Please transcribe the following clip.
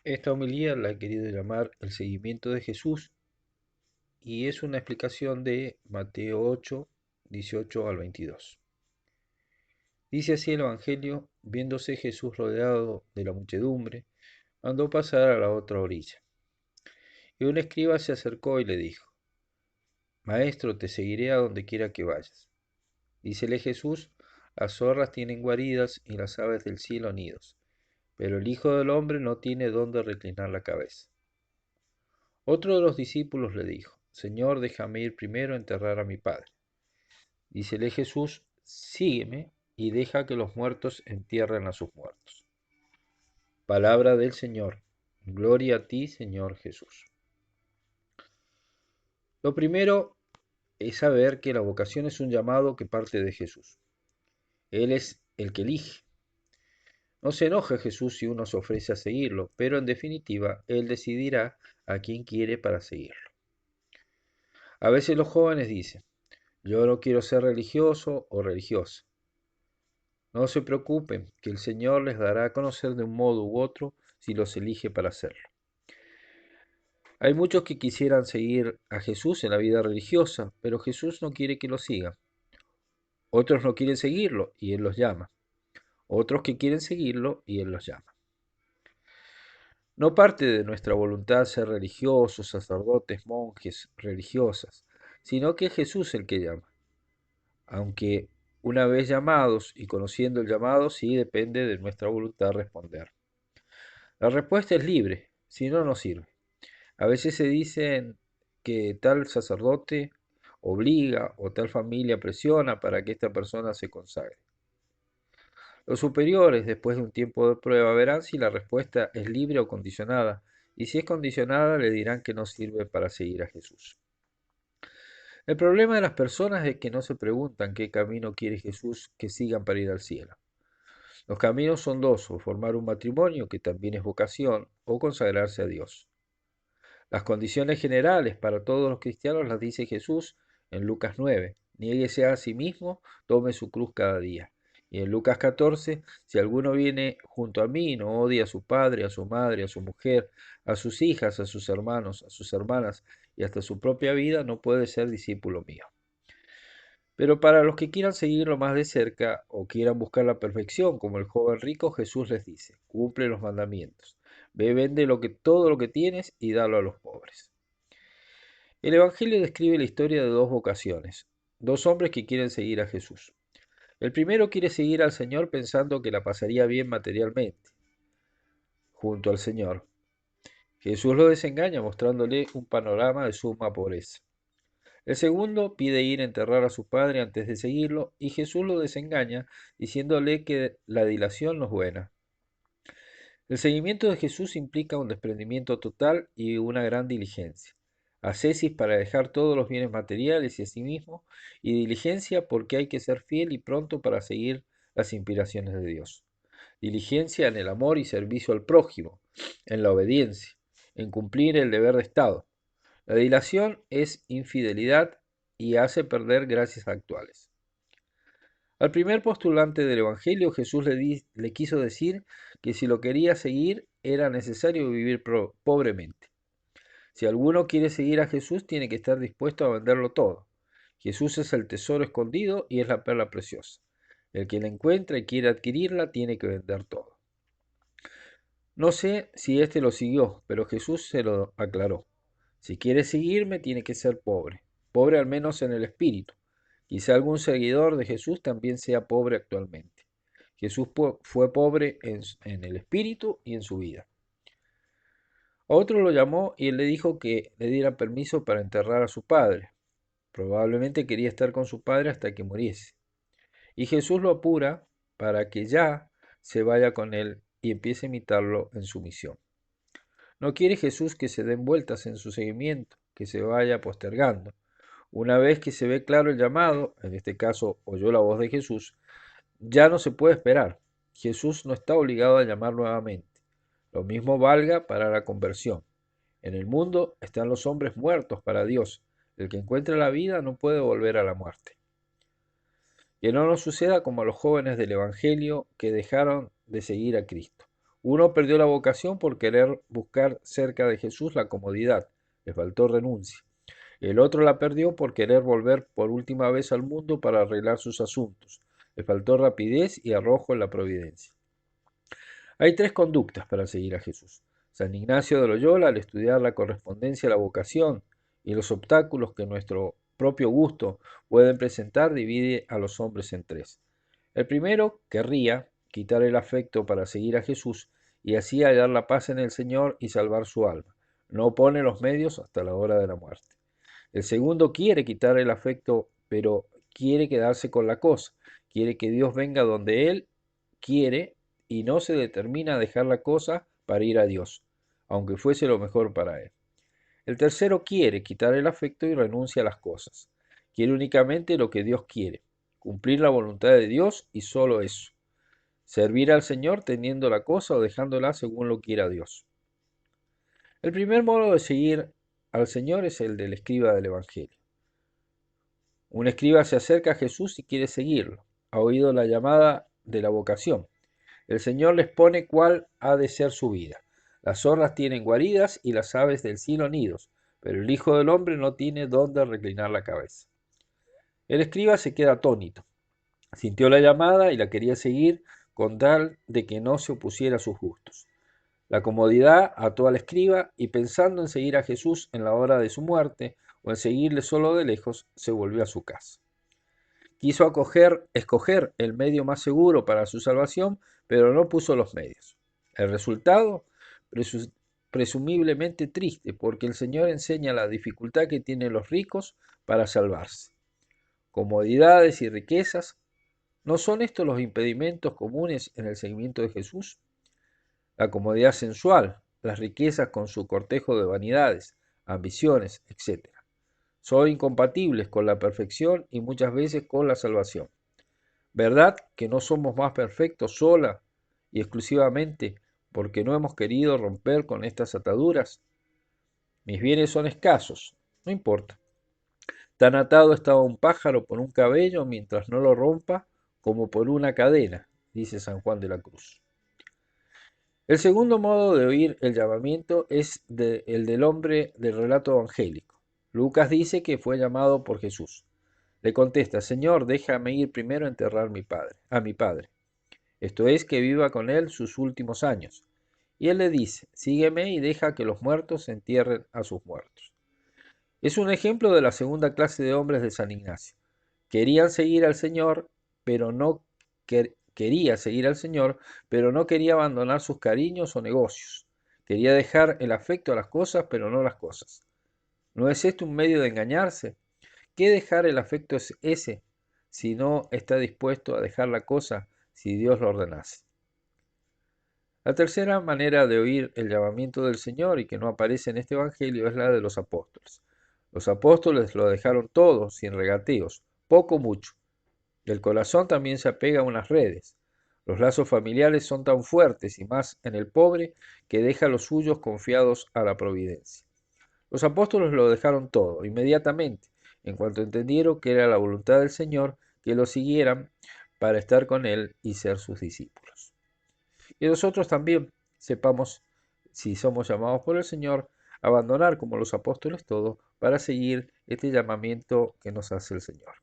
Esta homilía la he querido llamar el seguimiento de Jesús y es una explicación de Mateo 8, 18 al 22. Dice así el Evangelio: viéndose Jesús rodeado de la muchedumbre, mandó pasar a la otra orilla. Y un escriba se acercó y le dijo: Maestro, te seguiré a donde quiera que vayas. Dícele Jesús: las zorras tienen guaridas y las aves del cielo nidos, pero el Hijo del Hombre no tiene dónde reclinar la cabeza. Otro de los discípulos le dijo: Señor, déjame ir primero a enterrar a mi padre. Dícele Jesús: sígueme y deja que los muertos entierren a sus muertos. Palabra del Señor. Gloria a ti, Señor Jesús. Lo primero es saber que la vocación es un llamado que parte de Jesús. Él es el que elige. No se enoja Jesús si uno se ofrece a seguirlo, pero en definitiva, Él decidirá a quién quiere para seguirlo. A veces los jóvenes dicen: yo no quiero ser religioso o religiosa. No se preocupen, que el Señor les dará a conocer de un modo u otro si los elige para hacerlo. Hay muchos que quisieran seguir a Jesús en la vida religiosa, pero Jesús no quiere que lo sigan. Otros no quieren seguirlo y Él los llama. Otros que quieren seguirlo y Él los llama. No parte de nuestra voluntad ser religiosos, sacerdotes, monjes, religiosas, sino que es Jesús el que llama. Aunque una vez llamados y conociendo el llamado, sí depende de nuestra voluntad responder. La respuesta es libre, si no, no sirve. A veces se dicen que tal sacerdote obliga o tal familia presiona para que esta persona se consagre. Los superiores, después de un tiempo de prueba, verán si la respuesta es libre o condicionada, y si es condicionada, le dirán que no sirve para seguir a Jesús. El problema de las personas es que no se preguntan qué camino quiere Jesús que sigan para ir al cielo. Los caminos son dos: o formar un matrimonio, que también es vocación, o consagrarse a Dios. Las condiciones generales para todos los cristianos las dice Jesús en Lucas 9. Niéguese a sí mismo, tome su cruz cada día. Y en Lucas 14, si alguno viene junto a mí y no odia a su padre, a su madre, a su mujer, a sus hijas, a sus hermanos, a sus hermanas y hasta su propia vida, no puede ser discípulo mío. Pero para los que quieran seguirlo más de cerca o quieran buscar la perfección, como el joven rico, Jesús les dice: cumple los mandamientos. Ve, vende todo lo que tienes y dalo a los pobres. El Evangelio describe la historia de dos vocaciones, dos hombres que quieren seguir a Jesús. El primero quiere seguir al Señor pensando que la pasaría bien materialmente, junto al Señor. Jesús lo desengaña mostrándole un panorama de suma pobreza. El segundo pide ir a enterrar a su padre antes de seguirlo, y Jesús lo desengaña diciéndole que la dilación no es buena. El seguimiento de Jesús implica un desprendimiento total y una gran diligencia. Ascesis para dejar todos los bienes materiales y a sí mismo, y diligencia porque hay que ser fiel y pronto para seguir las inspiraciones de Dios. Diligencia en el amor y servicio al prójimo, en la obediencia, en cumplir el deber de Estado. La dilación es infidelidad y hace perder gracias actuales. Al primer postulante del Evangelio, Jesús le quiso decir que si lo quería seguir era necesario vivir pobremente. Si alguno quiere seguir a Jesús, tiene que estar dispuesto a venderlo todo. Jesús es el tesoro escondido y es la perla preciosa. El que la encuentra y quiere adquirirla, tiene que vender todo. No sé si éste lo siguió, pero Jesús se lo aclaró. Si quiere seguirme, tiene que ser pobre, pobre al menos en el espíritu. Quizá algún seguidor de Jesús también sea pobre actualmente. Jesús fue pobre en el espíritu y en su vida. Otro lo llamó y él le dijo que le diera permiso para enterrar a su padre. Probablemente quería estar con su padre hasta que muriese. Y Jesús lo apura para que ya se vaya con él y empiece a imitarlo en su misión. No quiere Jesús que se den vueltas en su seguimiento, que se vaya postergando. Una vez que se ve claro el llamado, en este caso oyó la voz de Jesús, ya no se puede esperar. Jesús no está obligado a llamar nuevamente. Lo mismo valga para la conversión. En el mundo están los hombres muertos para Dios. El que encuentra la vida no puede volver a la muerte. Que no nos suceda como a los jóvenes del Evangelio que dejaron de seguir a Cristo. Uno perdió la vocación por querer buscar cerca de Jesús la comodidad, le faltó renuncia. El otro la perdió por querer volver por última vez al mundo para arreglar sus asuntos, le faltó rapidez y arrojo en la providencia. Hay tres conductas para seguir a Jesús. San Ignacio de Loyola, al estudiar la correspondencia a la vocación y los obstáculos que nuestro propio gusto pueden presentar, divide a los hombres en tres. El primero querría quitar el afecto para seguir a Jesús y así hallar la paz en el Señor y salvar su alma. No opone los medios hasta la hora de la muerte. El segundo quiere quitar el afecto, pero quiere quedarse con la cosa. Quiere que Dios venga donde él quiere y no se determina a dejar la cosa para ir a Dios, aunque fuese lo mejor para él. El tercero quiere quitar el afecto y renuncia a las cosas. Quiere únicamente lo que Dios quiere, cumplir la voluntad de Dios y solo eso. Servir al Señor teniendo la cosa o dejándola según lo quiera Dios. El primer modo de seguir al Señor es el del escriba del Evangelio. Un escriba se acerca a Jesús y quiere seguirlo. Ha oído la llamada de la vocación. El Señor les pone cuál ha de ser su vida. Las zorras tienen guaridas y las aves del cielo nidos, pero el Hijo del Hombre no tiene dónde reclinar la cabeza. El escriba se queda atónito. Sintió la llamada y la quería seguir con tal de que no se opusiera a sus gustos. La comodidad ató al escriba y pensando en seguir a Jesús en la hora de su muerte o en seguirle solo de lejos, se volvió a su casa. Quiso escoger el medio más seguro para su salvación, pero no puso los medios. El resultado, presumiblemente triste, porque el Señor enseña la dificultad que tienen los ricos para salvarse. Comodidades y riquezas, ¿no son estos los impedimentos comunes en el seguimiento de Jesús? La comodidad sensual, las riquezas con su cortejo de vanidades, ambiciones, etc. Son incompatibles con la perfección y muchas veces con la salvación. ¿Verdad que no somos más perfectos sola y exclusivamente porque no hemos querido romper con estas ataduras? Mis bienes son escasos, no importa. Tan atado estaba un pájaro por un cabello mientras no lo rompa como por una cadena, dice San Juan de la Cruz. El segundo modo de oír el llamamiento es el del hombre del relato evangélico. Lucas dice que fue llamado por Jesús. Le contesta, Señor, déjame ir primero a enterrar a mi padre. Esto es, que viva con él sus últimos años. Y él le dice, sígueme y deja que los muertos entierren a sus muertos. Es un ejemplo de la segunda clase de hombres de San Ignacio. Querían seguir al Señor, pero no quería seguir al Señor, pero no quería abandonar sus cariños o negocios. Quería dejar el afecto a las cosas, pero no las cosas. ¿No es esto un medio de engañarse? ¿Qué dejar el afecto es ese si no está dispuesto a dejar la cosa si Dios lo ordenase? La tercera manera de oír el llamamiento del Señor y que no aparece en este Evangelio es la de los apóstoles. Los apóstoles lo dejaron todo, sin regateos, poco mucho. El corazón también se apega a unas redes. Los lazos familiares son tan fuertes y más en el pobre que deja a los suyos confiados a la providencia. Los apóstoles lo dejaron todo, inmediatamente, en cuanto entendieron que era la voluntad del Señor que lo siguieran para estar con Él y ser sus discípulos. Y nosotros también sepamos, si somos llamados por el Señor, abandonar como los apóstoles todo para seguir este llamamiento que nos hace el Señor.